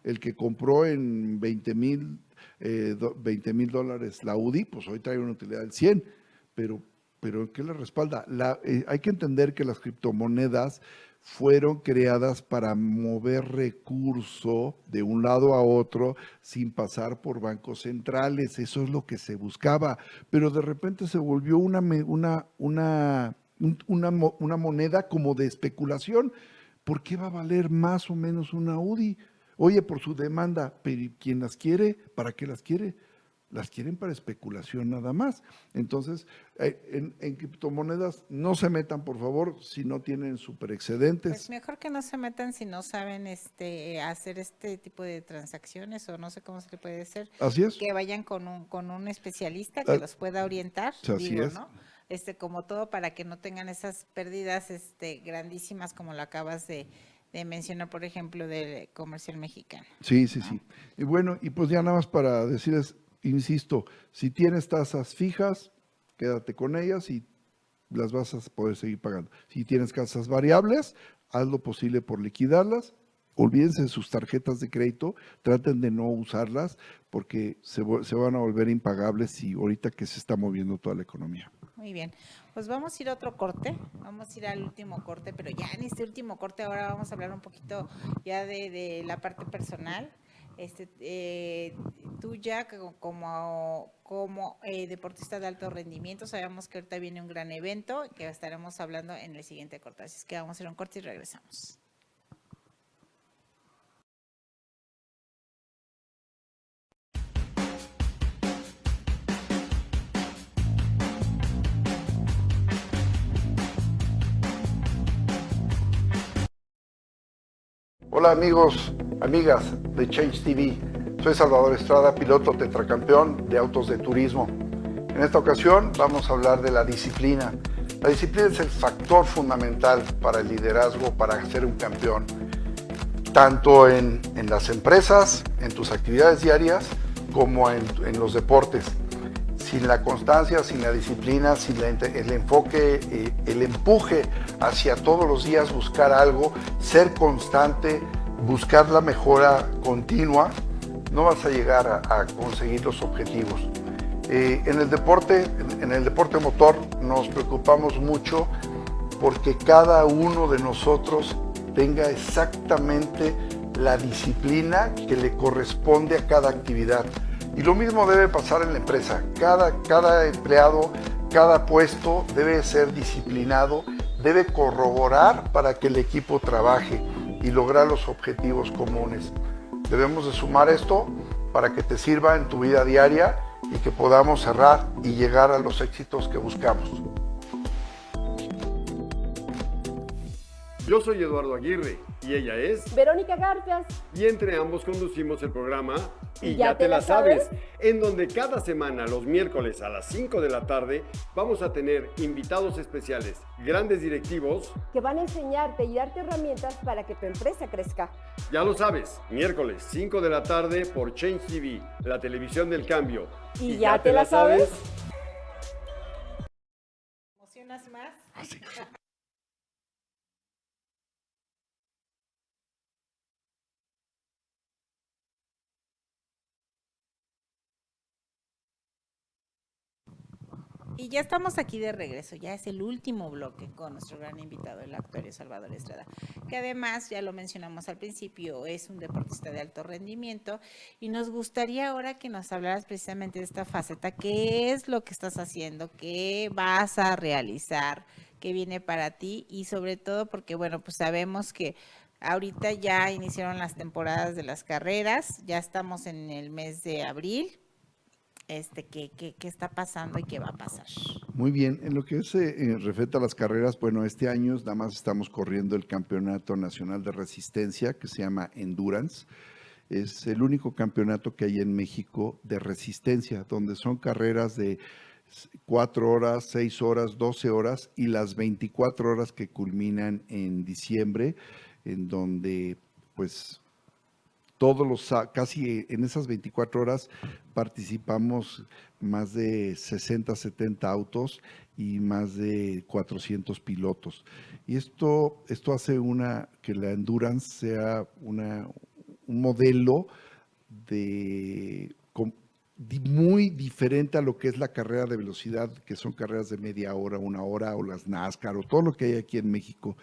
El que compró en $20,000 la UDI, pues hoy trae una utilidad del 100, pero ¿qué le respalda? Hay que entender que las criptomonedas fueron creadas para mover recurso de un lado a otro sin pasar por bancos centrales, eso es lo que se buscaba, pero de repente se volvió una moneda como de especulación. ¿Por qué va a valer más o menos una UDI? Oye, por su demanda, pero ¿quién las quiere? ¿Para qué las quiere? Las quieren para especulación nada más. Entonces, en criptomonedas no se metan, por favor, si no tienen superexcedentes. Pues mejor que no se metan si no saben hacer este tipo de transacciones o no sé cómo se le puede decir. Así es. Que vayan con un especialista que los pueda orientar, así es. ¿no? Como todo para que no tengan esas pérdidas grandísimas como lo acabas de mencionar, por ejemplo, del comercial mexicano. Sí. Y bueno, y pues ya nada más para decirles, insisto, si tienes tasas fijas, quédate con ellas y las vas a poder seguir pagando. Si tienes tasas variables, haz lo posible por liquidarlas. Olvídense de sus tarjetas de crédito, traten de no usarlas porque se van a volver impagables y ahorita que se está moviendo toda la economía. Muy bien, pues vamos a ir a otro corte, vamos a ir al último corte, pero ya en este último corte ahora vamos a hablar un poquito ya de la parte personal. Tú ya como deportista de alto rendimiento, sabemos que ahorita viene un gran evento que estaremos hablando en el siguiente corte, así es que vamos a ir a un corte y regresamos. Hola amigos, amigas de Change TV. Soy Salvador Estrada, piloto tetracampeón de autos de turismo. En esta ocasión vamos a hablar de la disciplina. La disciplina es el factor fundamental para el liderazgo, para ser un campeón. Tanto en las empresas, en tus actividades diarias, como en los deportes. Sin la constancia, sin la disciplina, sin el enfoque, el empuje hacia todos los días buscar algo, ser constante, buscar la mejora continua, no vas a llegar a conseguir los objetivos. En el deporte motor nos preocupamos mucho porque cada uno de nosotros tenga exactamente la disciplina que le corresponde a cada actividad. Y lo mismo debe pasar en la empresa. Cada empleado, cada puesto debe ser disciplinado, debe corroborar para que el equipo trabaje y lograr los objetivos comunes. Debemos de sumar esto para que te sirva en tu vida diaria y que podamos cerrar y llegar a los éxitos que buscamos. Yo soy Eduardo Aguirre y ella es Verónica Garfias. Y entre ambos conducimos el programa ¿Y ya te la sabes? En donde cada semana, los miércoles a las 5 de la tarde, vamos a tener invitados especiales, grandes directivos, Que van a enseñarte y darte herramientas para que tu empresa crezca. ya lo sabes, miércoles 5 de la tarde por Change TV, la televisión del cambio. ¿Y ya te la sabes? ¿Emocionas más? Y ya estamos aquí de regreso, ya es el último bloque con nuestro gran invitado, el actor Salvador Estrada, que además, ya lo mencionamos al principio, es un deportista de alto rendimiento y nos gustaría ahora que nos hablaras precisamente de esta faceta, qué es lo que estás haciendo, qué vas a realizar, qué viene para ti y sobre todo porque, bueno, pues sabemos que ahorita ya iniciaron las temporadas de las carreras, ya estamos en el mes de abril. ¿Qué está pasando y qué va a pasar? Muy bien, en lo que se refiere a las carreras, bueno, este año nada más estamos corriendo el Campeonato Nacional de Resistencia, que se llama Endurance. Es el único campeonato que hay en México de resistencia, donde son carreras de 4 horas, 6 horas, 12 horas y las 24 horas que culminan en diciembre, en donde pues casi en esas 24 horas participamos más de 60, 70 autos y más de 400 pilotos. Y esto hace que la Endurance sea un modelo muy diferente a lo que es la carrera de velocidad, que son carreras de media hora, 1 hora, o las NASCAR, o todo lo que hay aquí en México.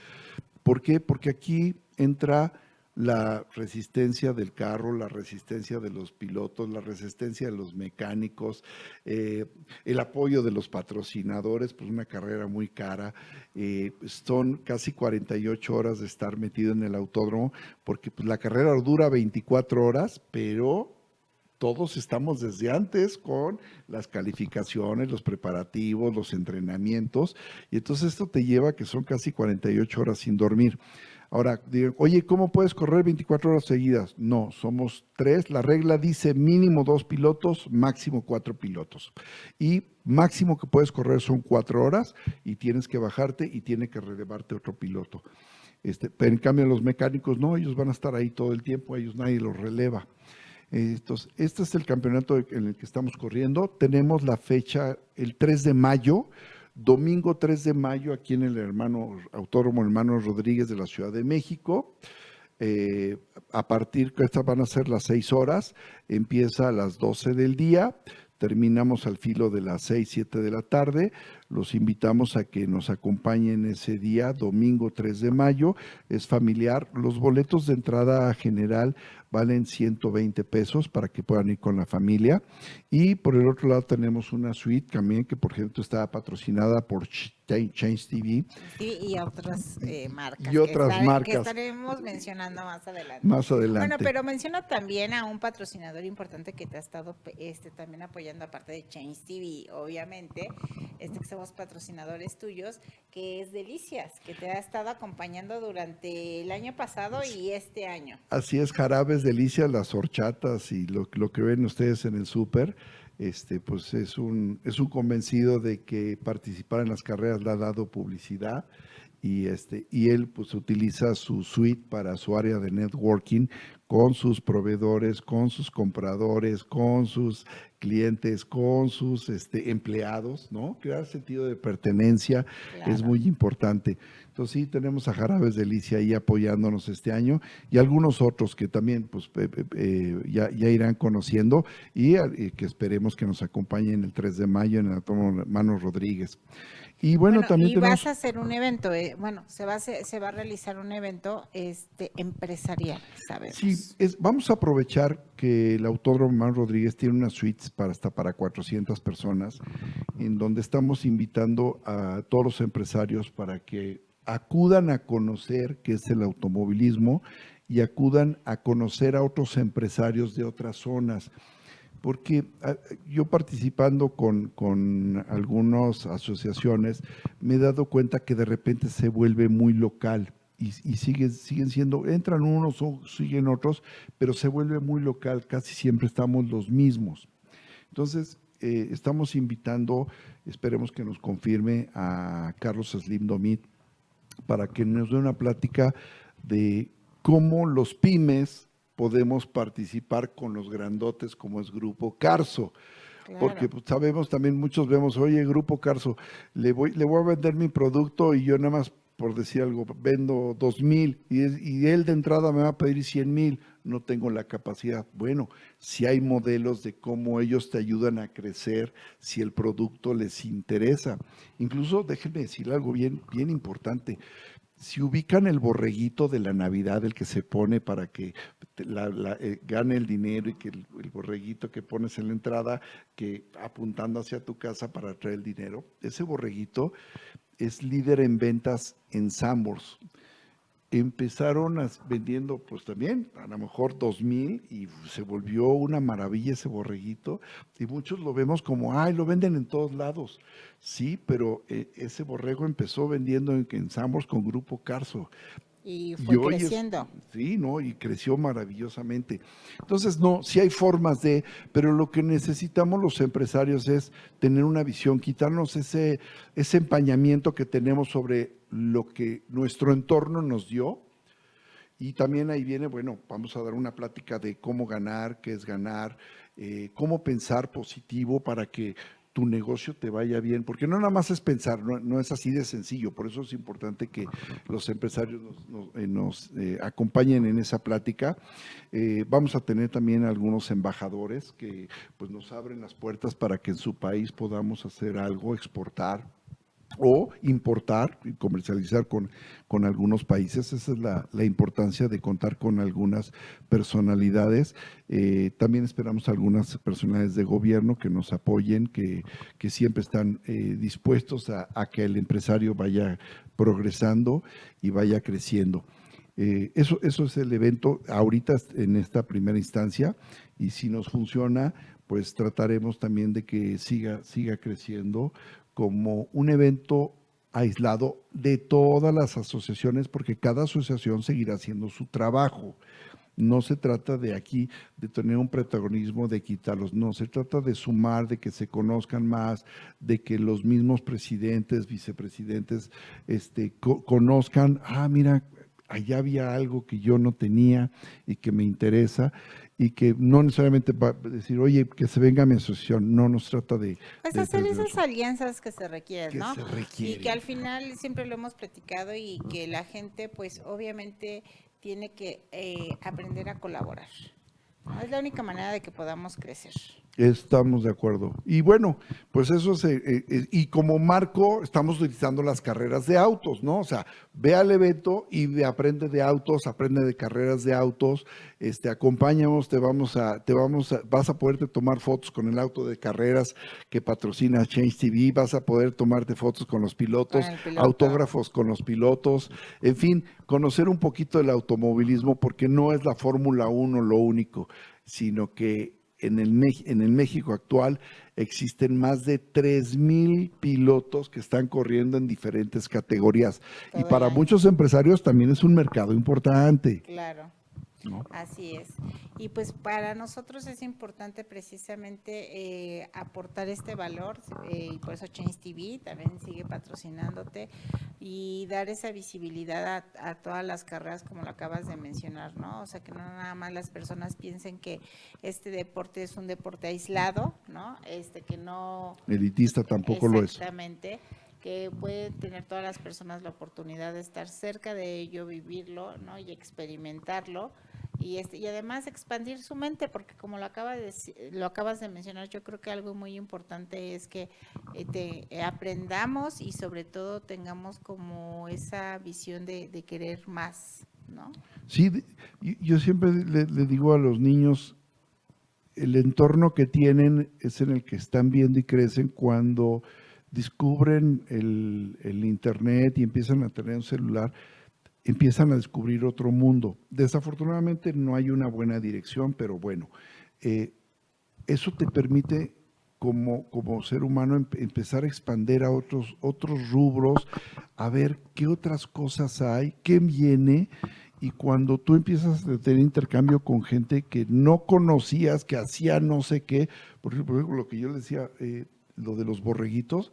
¿Por qué? Porque aquí entra la resistencia del carro, la resistencia de los pilotos, la resistencia de los mecánicos, el apoyo de los patrocinadores, pues una carrera muy cara. Son casi 48 horas de estar metido en el autódromo, porque pues, la carrera dura 24 horas, pero todos estamos desde antes con las calificaciones, los preparativos, los entrenamientos, y entonces esto te lleva a que son casi 48 horas sin dormir. Ahora, digo, oye, ¿cómo puedes correr 24 horas seguidas? No, somos 3. La regla dice mínimo 2 pilotos, máximo 4 pilotos. Y máximo que puedes correr son 4 horas y tienes que bajarte y tiene que relevarte otro piloto. Pero en cambio los mecánicos no, ellos van a estar ahí todo el tiempo, ellos nadie los releva. Entonces, este es el campeonato en el que estamos corriendo. Tenemos la fecha el 3 de mayo. Domingo 3 de mayo, aquí en el Autódromo Hermanos Rodríguez de la Ciudad de México. A partir que estas van a ser las 6 horas, empieza a las 12 del día, terminamos al filo de las 6, 7 de la tarde. Los invitamos a que nos acompañen ese día, domingo 3 de mayo, es familiar. Los boletos de entrada general valen 120 pesos para que puedan ir con la familia. Y por el otro lado tenemos una suite también que por ejemplo está patrocinada por Change TV. Sí, y otras marcas. Y otras marcas. Que estaremos mencionando más adelante. Más adelante. Bueno, pero menciona también a un patrocinador importante que te ha estado también apoyando, aparte de Change TV, obviamente, que está somos patrocinadores tuyos, que es Delicias, que te ha estado acompañando durante el año pasado y este año. Así es, jarabes, delicias, las horchatas y lo que ven ustedes en el súper, pues es un convencido de que participar en las carreras le ha dado publicidad y él pues utiliza su suite para su área de networking con sus proveedores, con sus compradores, con sus clientes, con sus empleados, ¿no? Crear sentido de pertenencia es muy importante. Entonces sí, tenemos a Jarabes Delicia ahí apoyándonos este año y algunos otros que también pues ya irán conociendo y que esperemos que nos acompañen el 3 de mayo en el Autódromo Hermanos Rodríguez. Y bueno, también y tenemos... vas a hacer un evento, se va a realizar un evento empresarial, sabemos. Sí, vamos a aprovechar que el Autódromo Hermanos Rodríguez tiene unas suites hasta para 400 personas, en donde estamos invitando a todos los empresarios para que acudan a conocer qué es el automovilismo y acudan a conocer a otros empresarios de otras zonas. Porque yo participando con algunas asociaciones me he dado cuenta que de repente se vuelve muy local y siguen siendo, entran unos o siguen otros, pero se vuelve muy local, casi siempre estamos los mismos. Entonces, estamos invitando, esperemos que nos confirme a Carlos Slim Domit para que nos dé una plática de cómo los pymes podemos participar con los grandotes como es Grupo Carso. Claro. Porque pues, sabemos también, muchos vemos, oye, Grupo Carso, le voy a vender mi producto y yo nada más, por decir algo, vendo 2,000 y él de entrada me va a pedir 100,000, no tengo la capacidad. Bueno, si hay modelos de cómo ellos te ayudan a crecer, si el producto les interesa. Incluso, déjenme decir algo bien importante. Si ubican el borreguito de la Navidad, el que se pone para que gane el dinero y que el borreguito que pones en la entrada, que apuntando hacia tu casa para traer el dinero, ese borreguito es líder en ventas en Sanborns. Empezaron vendiendo pues también a lo mejor 2,000 y se volvió una maravilla ese borreguito y muchos lo vemos como, ay, lo venden en todos lados. Sí, pero ese borrego empezó vendiendo en Sanborns con Grupo Carso. Y fue creciendo. Sí, ¿no? Y creció maravillosamente. Entonces, no, sí hay formas pero lo que necesitamos los empresarios es tener una visión, quitarnos ese empañamiento que tenemos sobre lo que nuestro entorno nos dio. Y también ahí viene, bueno, vamos a dar una plática de cómo ganar, qué es ganar, cómo pensar positivo para que tu negocio te vaya bien, porque no nada más es pensar, no es así de sencillo, por eso es importante que los empresarios nos acompañen en esa plática. Vamos a tener también algunos embajadores que pues nos abren las puertas para que en su país podamos hacer algo, exportar o importar y comercializar con algunos países. Esa es la importancia de contar con algunas personalidades. También esperamos algunas personalidades de gobierno que nos apoyen, que siempre están dispuestos a que el empresario vaya progresando y vaya creciendo. Eso es el evento ahorita en esta primera instancia y si nos funciona, pues trataremos también de que siga creciendo como un evento aislado de todas las asociaciones, porque cada asociación seguirá haciendo su trabajo. No se trata de aquí de tener un protagonismo de quitarlos, no, se trata de sumar, de que se conozcan más, de que los mismos presidentes, vicepresidentes, conozcan, mira, allá había algo que yo no tenía y que me interesa. Y que no necesariamente va a decir, oye, que se venga a mi asociación, no nos trata de… Pues hacer esas alianzas que se requieren, ¿no? Se requieren. Y que al final siempre lo hemos platicado y que la gente pues obviamente tiene que aprender a colaborar. Es la única manera de que podamos crecer. Estamos de acuerdo. Y bueno, pues eso y como marco estamos utilizando las carreras de autos, ¿no? O sea, ve al evento y aprende de autos, aprende de carreras de autos, acompáñanos, vas a poderte tomar fotos con el auto de carreras que patrocina Change TV, vas a poder tomarte fotos con los pilotos, autógrafos con los pilotos, en fin, conocer un poquito del automovilismo porque no es la Fórmula 1 lo único, sino que en el México actual existen más de 3,000 pilotos que están corriendo en diferentes categorías. Todo Y para el año. muchos empresarios también es un mercado importante, Claro. ¿no? Así es. Y pues para nosotros es importante precisamente aportar este valor, y por eso Change TV también sigue patrocinándote y dar esa visibilidad a todas las carreras como lo acabas de mencionar, ¿no? O sea, que no nada más las personas piensen que este deporte es un deporte aislado, ¿no? Que no... Elitista tampoco lo es. Exactamente, que pueden tener todas las personas la oportunidad de estar cerca de ello, vivirlo, ¿no? Y experimentarlo y además expandir su mente, porque como lo acabas de mencionar, yo creo que algo muy importante es que aprendamos y sobre todo tengamos como esa visión de querer más, ¿no? Sí, yo siempre le digo a los niños, el entorno que tienen es en el que están viendo y crecen. Cuando descubren el internet y empiezan a tener un celular, empiezan a descubrir otro mundo. Desafortunadamente no hay una buena dirección, pero bueno, eso te permite como ser humano empezar a expandir a otros rubros, a ver qué otras cosas hay, qué viene. Y cuando tú empiezas a tener intercambio con gente que no conocías, que hacía no sé qué, por ejemplo, lo que yo le decía, lo de los borreguitos,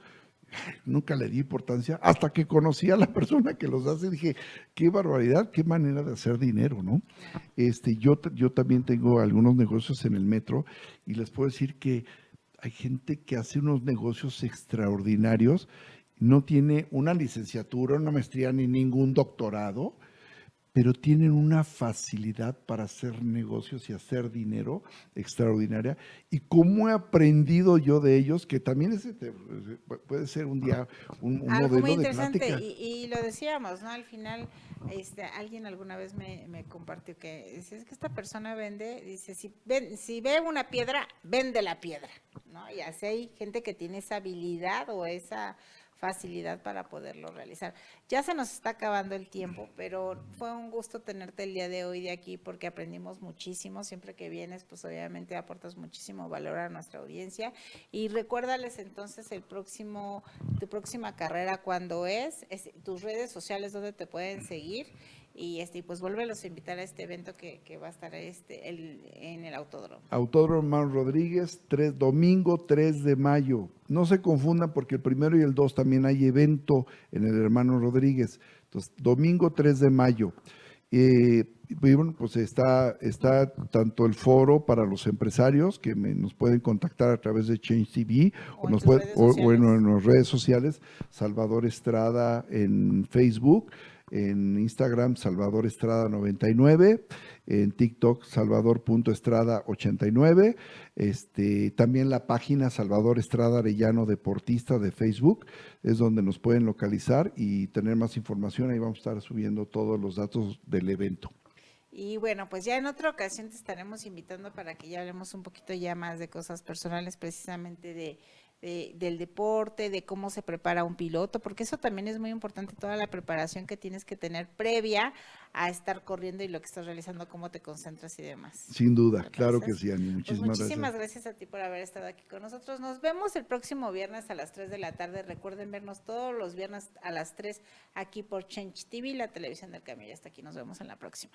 nunca le di importancia hasta que conocí a la persona que los hace. Dije, qué barbaridad, qué manera de hacer dinero, ¿no? Yo también tengo algunos negocios en el metro y les puedo decir que hay gente que hace unos negocios extraordinarios, no tiene una licenciatura, una maestría ni ningún doctorado, pero tienen una facilidad para hacer negocios y hacer dinero extraordinaria. Y cómo he aprendido yo de ellos, que también puede ser un día un Algo modelo muy de interesante, plática. y lo decíamos, ¿no? Al final, alguien alguna vez me compartió que es que esta persona vende, dice, si ve una piedra, vende la piedra, ¿no? Y así hay gente que tiene esa habilidad o esa facilidad para poderlo realizar. Ya se nos está acabando el tiempo, pero fue un gusto tenerte el día de hoy de aquí porque aprendimos muchísimo. Siempre que vienes, pues obviamente aportas muchísimo valor a nuestra audiencia. Y recuérdales entonces tu próxima carrera, cuándo es, tus redes sociales, dónde te pueden seguir. Y pues vuélvelos a invitar a este evento que va a estar en el Autódromo. Autódromo Manuel Rodríguez, domingo 3 de mayo. No se confundan porque el 1 y el 2 también hay evento en el Hermano Rodríguez. Entonces, domingo 3 de mayo. Y bueno, pues está tanto el foro para los empresarios que nos pueden contactar a través de Change TV o en las redes sociales, Salvador Estrada en Facebook, en Instagram Salvador Estrada 99, en TikTok Salvador.estrada 89, también la página Salvador Estrada Arellano Deportista de Facebook, es donde nos pueden localizar y tener más información. Ahí vamos a estar subiendo todos los datos del evento. Y bueno, pues ya en otra ocasión te estaremos invitando para que ya hablemos un poquito ya más de cosas personales, precisamente del deporte, de cómo se prepara un piloto, porque eso también es muy importante, toda la preparación que tienes que tener previa a estar corriendo y lo que estás realizando, cómo te concentras y demás. Sin duda, claro que sí, Ani, Muchísimas gracias a ti por haber estado aquí con nosotros. Nos vemos el próximo viernes a las 3 de la tarde. Recuerden vernos todos los viernes a las 3 aquí por Change TV, la televisión del Camello. Hasta aquí, nos vemos en la próxima.